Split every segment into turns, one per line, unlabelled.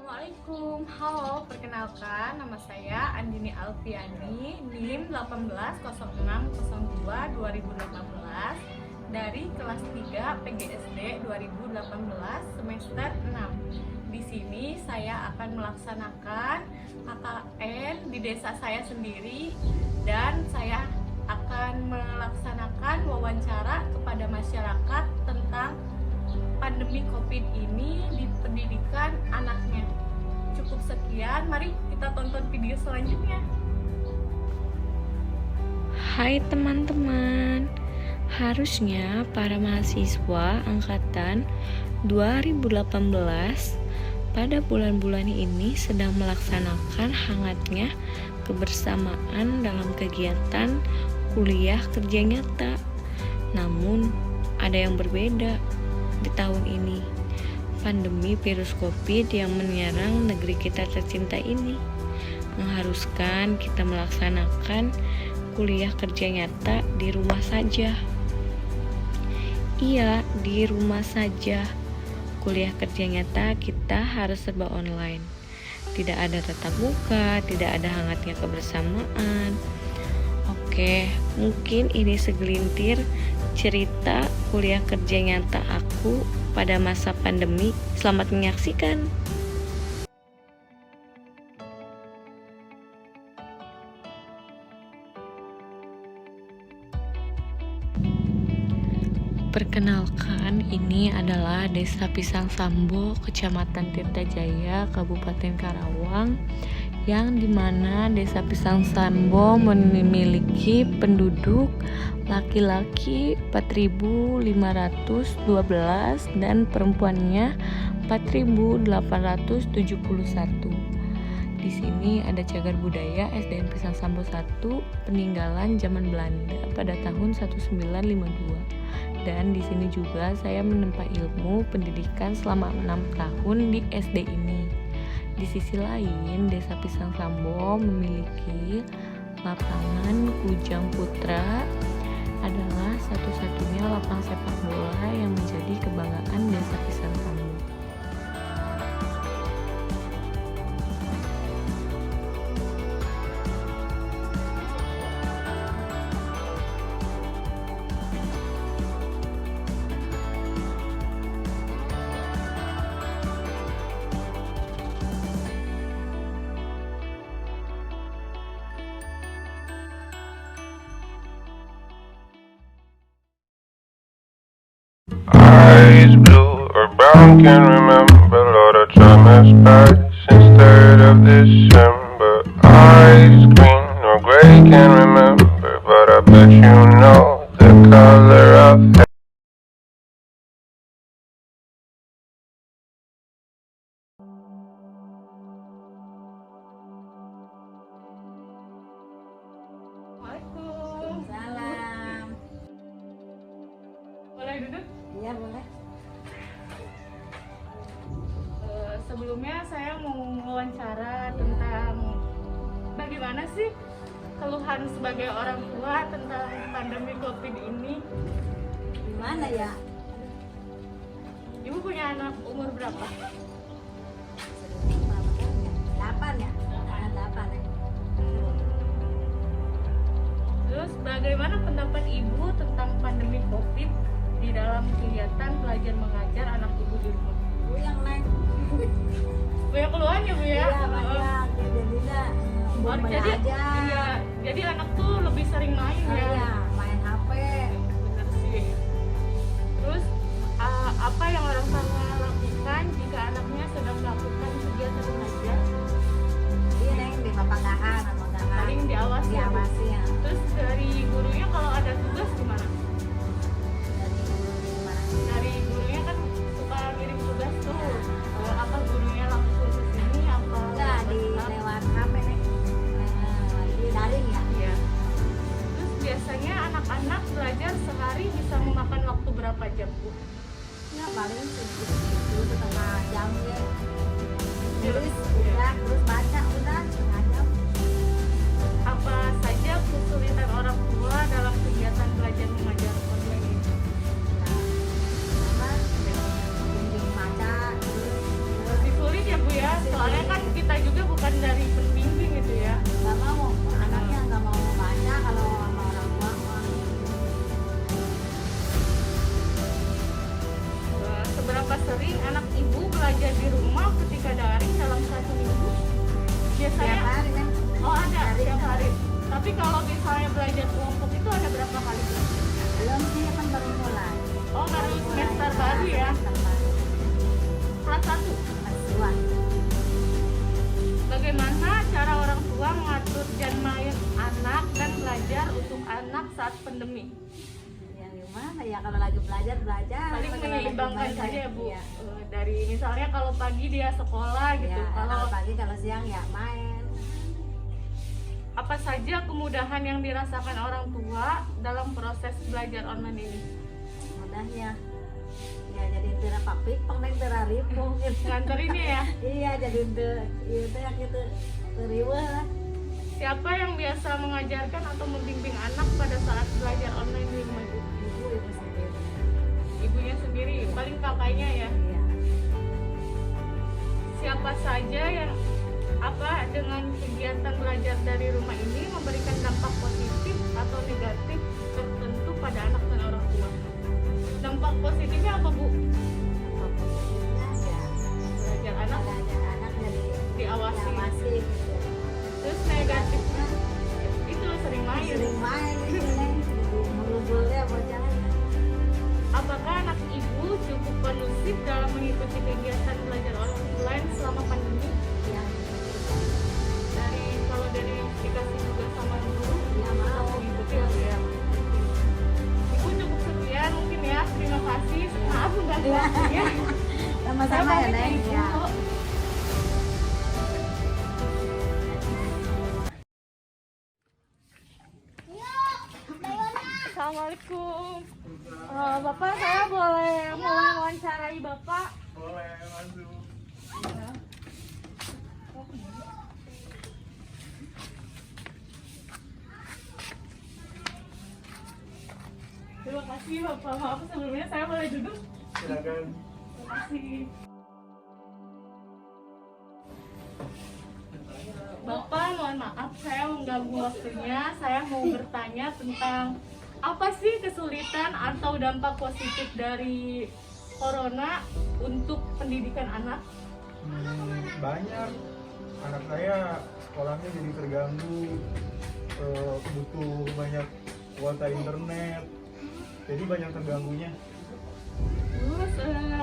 Assalamualaikum, halo, perkenalkan nama saya Andini Alfiani, NIM 180602-2018 dari kelas 3 PGSD 2018 semester 6. Di sini saya akan melaksanakan KKN di desa saya sendiri dan saya akan melaksanakan wawancara kepada masyarakat tentang pandemi COVID ini di pendidikan anaknya. Cukup sekian, mari kita tonton video selanjutnya.
Hai teman-teman, harusnya para mahasiswa angkatan 2018 pada bulan-bulan ini sedang melaksanakan hangatnya kebersamaan dalam kegiatan kuliah kerja nyata. Namun, ada yang berbeda di tahun ini. Pandemi virus COVID yang menyerang negeri kita tercinta ini mengharuskan kita melaksanakan kuliah kerja nyata di rumah saja. Iya, di rumah saja. Kuliah kerja nyata kita harus serba online. Tidak ada tatap muka, tidak ada hangatnya kebersamaan. Oke, mungkin ini segelintir cerita kuliah kerja nyata aku pada masa pandemi. Selamat menyaksikan. Perkenalkan, ini adalah Desa Pisang Sambo, Kecamatan Tirtajaya, Kabupaten Karawang, yang dimana Desa Pisang Sambo memiliki penduduk laki-laki 4.512 dan perempuannya 4.871. Di sini ada cagar budaya SDN Pisang Sambo 1 peninggalan zaman Belanda pada tahun 1952. Dan di sini juga saya menempa ilmu pendidikan selama 6 tahun di SD ini. Di sisi lain, Desa Pisang Sambo memiliki lapangan Kujang Putra, adalah satu-satunya lapang sepak bola yang menjadi kebanggaan Desa Pisang Sambo.
Eyes blue or brown, can't remember. Lord, I try my best since 3rd of December. Eyes green or gray, can't remember, but I bet you know the color of heaven.
Waalaikumsalam. Boleh duduk?
Iya boleh.
Sebelumnya saya mau wawancara tentang bagaimana sih keluhan sebagai orang tua tentang pandemi COVID ini.
Gimana ya?
Ibu punya anak umur berapa?
8 ya? Anak 8 ya.
Terus bagaimana pendapat ibu tentang pandemi COVID di dalam kegiatan belajar mengajar anak ibu di rumah?
Yang naik.
Banyak keluhan ya Bu ya?
Iya banyak. Jadinya
Jadi,
aja.
iya, jadi anak tuh lebih sering main ya?
Iya, main HP.
Bener sih. Terus apa yang orang tua lakukan jika anaknya sedang melakukan kegiatan mengajar?
Iya neng di papagahan atau enggak?
Paling diawasi ya, Bu?
Diawasi ya.
Terus dari gurunya kalau ada tugas gimana?
Dari mana?
Dari gurunya kan suka ngirim tugas tuh. Apa gurunya langsung ke sini apa?
Enggak di lewat HP neng. Di daring ya.
Iya. Terus biasanya anak-anak belajar sehari bisa memakan waktu berapa jam, Bu?
Ya paling segitu setengah jam ya. Tulis
Iya.
udah, terus baca udah setengah jam.
Apa saja kesulitan orang tua dalam kegiatan belajar mengajar online ini?
Nah, apa? Bimbing baca terus
Lebih sulit ya Bu ya, SD ya. Kelas 1.
Kelas 2.
Bagaimana cara orang tua mengatur jam main anak dan belajar untuk anak saat pandemi?
Yang gimana ya, kalau lagi belajar
Saling
kalau lagi
menyeimbangkan
belajar,
saja ya Bu.
iya.
Dari misalnya kalau pagi dia sekolah gitu,
Ya,
kalau
kalau pagi, kalau siang ya main.
apa saja kemudahan yang dirasakan orang tua dalam proses belajar online ini?
Mudahnya ya jadi tera pakpik pengen tera ripung gitu.
Nganterinnya ya.
Iya, jadi itu yang gitu teriweh lah.
Siapa yang biasa mengajarkan atau membimbing anak pada saat belajar online di rumah itu?
Ibu sendiri.
Ibunya sendiri, paling kakaknya ya.
Iya.
Siapa saja yang dengan kegiatan belajar dari rumah ini memberikan dampak positif atau negatif tertentu pada anak dan orang tua? Dampak positifnya apa Bu?
Dampak positifnya ya
Belajar anak
anak jadi
diawasi.
diawasi gitu.
Terus negatifnya itu sering main.
Sering main gitu kan. Merubulnya bocahnya.
Apakah anak ibu cukup kondusif dalam mengikuti kegiatan belajar online selama pandemi?
Yang
Kalau dari dikasih juga sama guru,
Ya, mau.
mengikuti ya. Ibu cukup sekian mungkin ya. Terima kasih. Maaf mengganggu
Iya.
waktunya.
sama-sama ya, Neng. Ya.
Assalamualaikum. Bapak, saya boleh mewawancarai Bapak?
Boleh, masuk.
Terima kasih Bapak. Maaf sebelumnya saya boleh duduk?
Silakan.
Terima kasih. Bapak, mohon maaf saya mengganggu waktunya. Saya mau bertanya tentang apa sih kesulitan atau dampak positif dari corona untuk pendidikan anak?
Banyak. Anak saya sekolahnya jadi terganggu, butuh banyak kuota internet, jadi banyak terganggunya.
Terus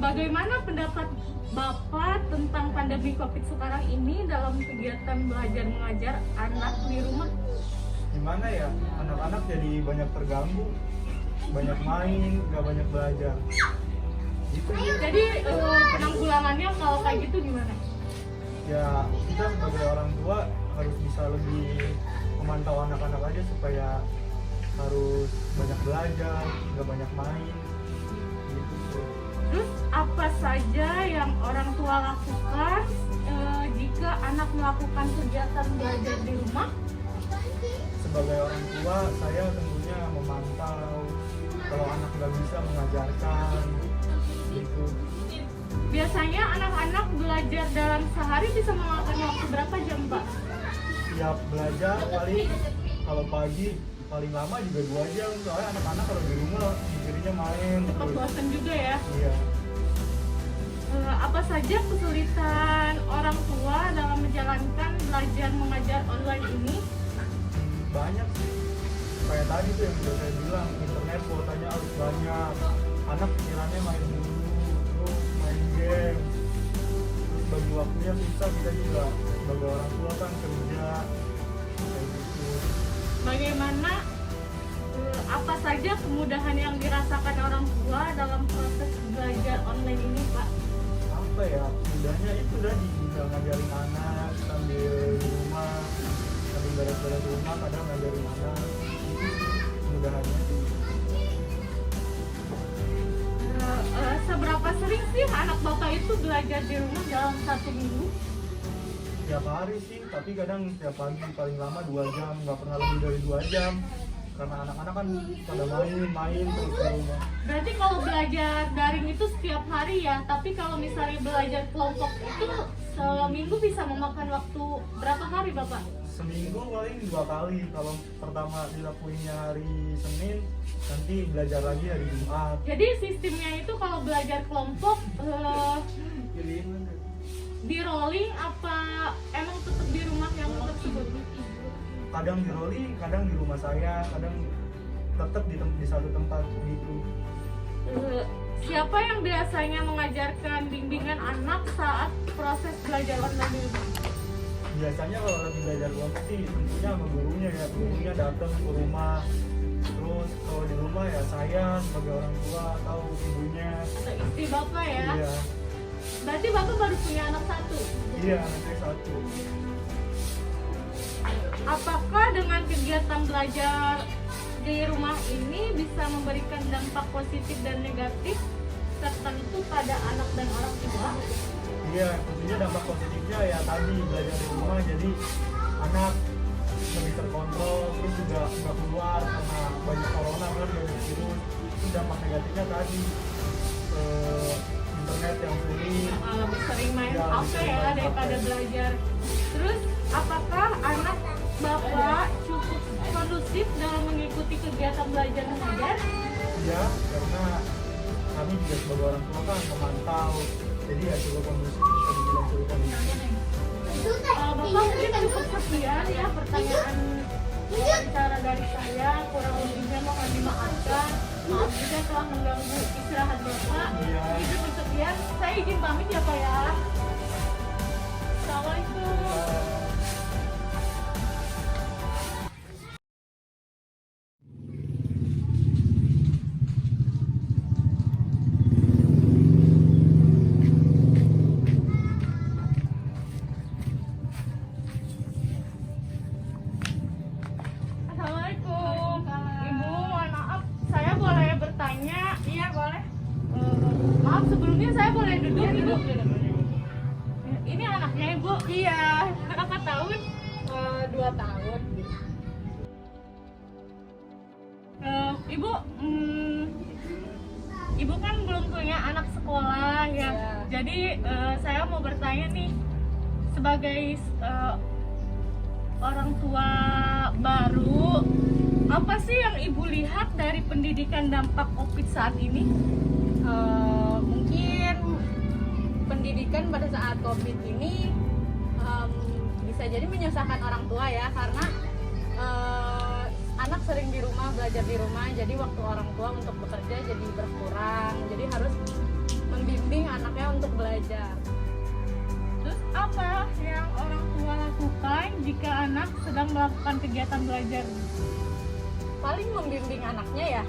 bagaimana pendapat Bapak tentang pandemi COVID sekarang ini dalam kegiatan belajar mengajar anak di rumah?
Gimana ya, anak-anak jadi banyak terganggu, banyak main, nggak banyak belajar. Gitu.
Jadi penanggulangannya kalau kayak gitu gimana?
Ya kita sebagai orang tua harus bisa lebih memantau anak-anak aja supaya harus banyak belajar, nggak banyak main. Gitu sih.
Terus apa saja yang orang tua lakukan jika anak melakukan kegiatan belajar di rumah?
Sebagai orang tua, saya tentunya memantau kalau anak nggak bisa mengajarkan, gitu.
Biasanya anak-anak belajar dalam sehari bisa memakan waktu berapa jam, Pak?
Tiap belajar paling kalau pagi paling lama juga 2 jam, soalnya anak-anak kalau di rumah mikirnya main.
Cepat
terus.
bosan juga ya.
Iya.
Apa saja kesulitan orang tua dalam menjalankan belajar mengajar online ini?
Banyak sih. Kayak tadi tuh yang udah saya bilang, internet kuotanya harus banyak. Anak pikirannya main dulu, terus main game. Terus bagi waktunya susah, kita juga sebagai orang tua kan kerja. Kayak gitu.
Bagaimana apa saja kemudahan yang dirasakan orang tua dalam proses belajar online ini, Pak?
Apa ya, mudahnya itu tadi, tinggal ngajarin anak sambil di rumah, sambil beres-beres rumah, kadang ngajarin anak. Itu sih mudahannya.
Seberapa sering sih anak Bapak itu belajar di rumah dalam 1 minggu?
Tiap hari sih, tapi kadang setiap pagi paling lama 2 jam, nggak pernah lebih dari 2 jam. Karena anak-anak kan pada main terus di rumah.
Berarti kalau belajar daring itu setiap hari ya, tapi kalau misalnya belajar kelompok itu seminggu bisa memakan waktu berapa hari, Bapak?
Seminggu paling 2 kali. Kalau pertama dilakuinnya hari Senin, nanti belajar lagi hari Jumat.
Jadi sistemnya itu kalau belajar kelompok di rolling apa emang tetap di rumah yang tersebut?
Kadang di rolling, kadang di rumah saya, kadang tetap di satu tempat gitu.
siapa yang biasanya mengajarkan bimbingan anak saat proses belajar online di rumah?
Biasanya kalau lagi belajar kelompok sih tentunya sama gurunya ya, gurunya datang ke rumah. Terus kalau di rumah ya saya sebagai orang tua atau ibunya.
Atau istri bapak ya?
Iya,
Berarti bapak baru punya anak satu?
iya anaknya satu.
Apakah dengan kegiatan belajar di rumah ini bisa memberikan dampak positif dan negatif tertentu pada anak dan orang tua?
Iya, tentunya dampak positifnya ya tadi belajar di rumah jadi anak lebih terkontrol, terus juga nggak keluar karena banyak corona kan, banyak virus. Itu dampak negatifnya tadi internet yang sering.
Lebih sering main
Ya,
HP
lebih sering
ya
main
daripada
HP.
belajar. Terus apakah anak bapak cukup kondusif dalam mengikuti kegiatan belajar mengajar?
Iya, karena kami juga sebagai orang tua kan memantau, jadi ya cukup kondusif, bisa dibilang cukup kondusif.
Bapak mungkin cukup sekian ya pertanyaan wawancara dari saya, kurang lebihnya mohon dimaafkan. Maaf juga telah mengganggu istirahat bapak.
Iya.
Itu cukup sekian, saya izin pamit ya pak ya. Assalamualaikum. Assalamualaikum. Ibu, mohon maaf, saya boleh bertanya? Iya, boleh. Maaf, sebelumnya saya boleh duduk, Ibu? Ini anaknya Ibu? Iya. Berapa tahun? 2 tahun. Ibu, Ibu kan belum punya anak sekolah ya. Jadi saya mau bertanya nih, sebagai orang tua baru, apa sih yang Ibu lihat dari pendidikan dampak COVID saat ini?
Mungkin pendidikan pada saat COVID ini bisa jadi menyusahkan orang tua ya, karena anak sering di rumah, belajar di rumah, jadi waktu orang tua untuk bekerja jadi berkurang, jadi harus membimbing anaknya untuk belajar.
Terus apa yang orang tua lakukan jika anak sedang melakukan kegiatan belajar?
Paling membimbing anaknya ya,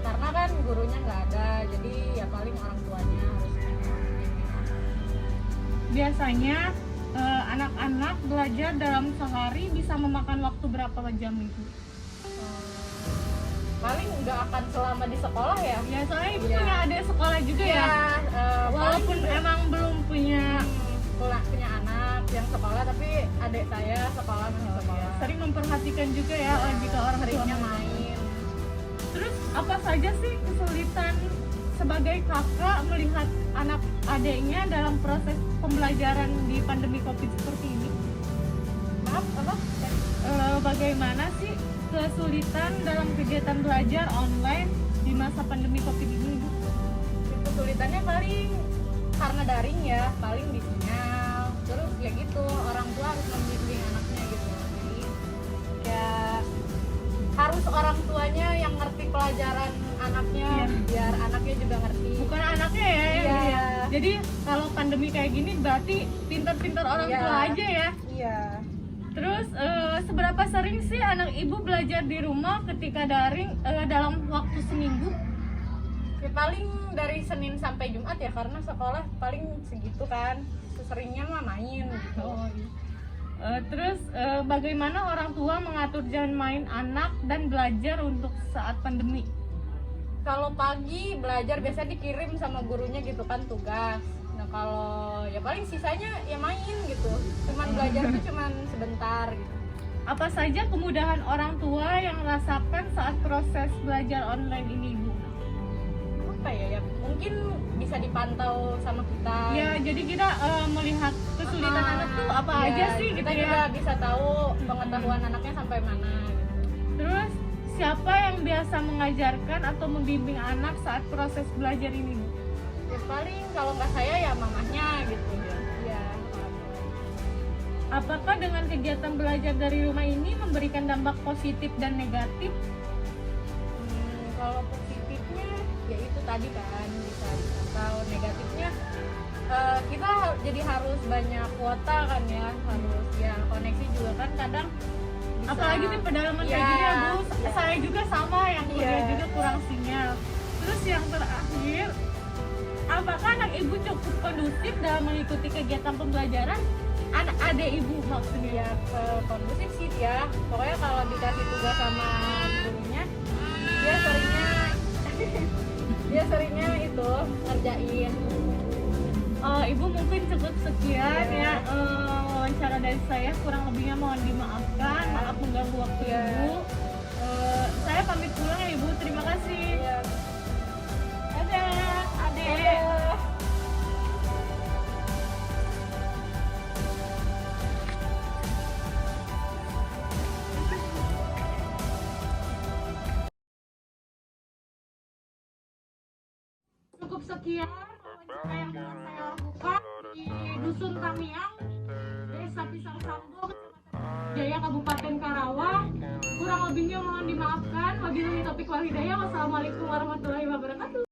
karena kan gurunya nggak ada, jadi ya paling orang tuanya harus membimbing anak.
Biasanya anak-anak belajar dalam sehari bisa memakan waktu berapa jam itu?
Paling nggak akan selama di sekolah ya.
Ya soalnya Ibu
Iya.
punya adik sekolah juga ya. Walaupun
paling
emang belum punya
punya anak yang sekolah, tapi adik saya sekolah masih sekolah.
sering memperhatikan juga ya jika orang
Seringnya
tua
main.
Terus apa saja sih kesulitan sebagai kakak melihat anak adiknya dalam proses pembelajaran di pandemi COVID seperti ini?
Maaf, apa?
Bagaimana sih kesulitan dalam kegiatan belajar online di masa pandemi COVID ini, Ibu?
Kesulitannya paling karena daring ya, paling di sinyal. Terus ya gitu, orang tua harus membimbing anaknya gitu. Jadi ya harus orang tuanya yang ngerti pelajaran anaknya,
Iya.
biar anaknya juga ngerti.
Bukan anaknya ya yang
Iya.
dia. Jadi kalau pandemi kayak gini berarti pintar-pintar orang
Iya.
tua aja ya.
Iya.
Terus seberapa sering sih anak Ibu belajar di rumah ketika daring dalam waktu seminggu?
Ya paling dari Senin sampai Jumat ya, karena sekolah paling segitu kan. Seringnya mah main gitu.
Terus bagaimana orang tua mengatur jam main anak dan belajar untuk saat pandemi?
Kalau pagi belajar biasanya dikirim sama gurunya gitu kan tugas. Nah kalau ya paling sisanya ya main gitu. Cuman belajar tuh cuman sebentar gitu.
Apa saja kemudahan orang tua yang rasakan saat proses belajar online ini, Ibu?
Apa ya? Ya mungkin bisa dipantau sama kita.
Ya, jadi kita melihat kesulitan anak tuh apa
Ya,
aja sih
kita
gitu
juga
ya.
bisa tahu pengetahuan anaknya sampai mana gitu.
Terus siapa yang biasa mengajarkan atau membimbing anak saat proses belajar ini, Bu?
Ya paling kalau nggak saya ya mamahnya gitu. Ya.
Apakah dengan kegiatan belajar dari rumah ini memberikan dampak positif dan negatif?
Kalau positifnya ya itu tadi kan bisa atau negatifnya kita jadi harus banyak kuota kan ya, harus ya koneksi juga kan kadang bisa,
apalagi di pedalaman kayak
ya,
gini ya Bu,
ya.
saya juga sama yang kuliah
Iya.
juga kurang sinyal. Terus yang terakhir, apakah anak ibu cukup kondusif dalam mengikuti kegiatan pembelajaran? Ada ibu maksudnya?
ya kondusif sih ya, pokoknya kalau dikasih tugas sama gurunya dia seringnya dia seringnya itu ngerjain.
Ibu mungkin cukup sekian
Iya.
ya wawancara dari saya, kurang lebihnya mohon dimaafkan, maaf mengganggu waktu
Iya.
ibu. Saya pamit pulang ya ibu, terima kasih.
Ya,
Dadah, adek. Cukup sekian wawancara yang telah saya lakukan di Dusun Tamiang, Desa Pisang Sambo, Kecamatan Jaya, Kabupaten Karawang. Kurang lebihnya mohon dimaafkan. Wabillahi taufiq wal hidayah. Wassalamualaikum warahmatullahi wabarakatuh.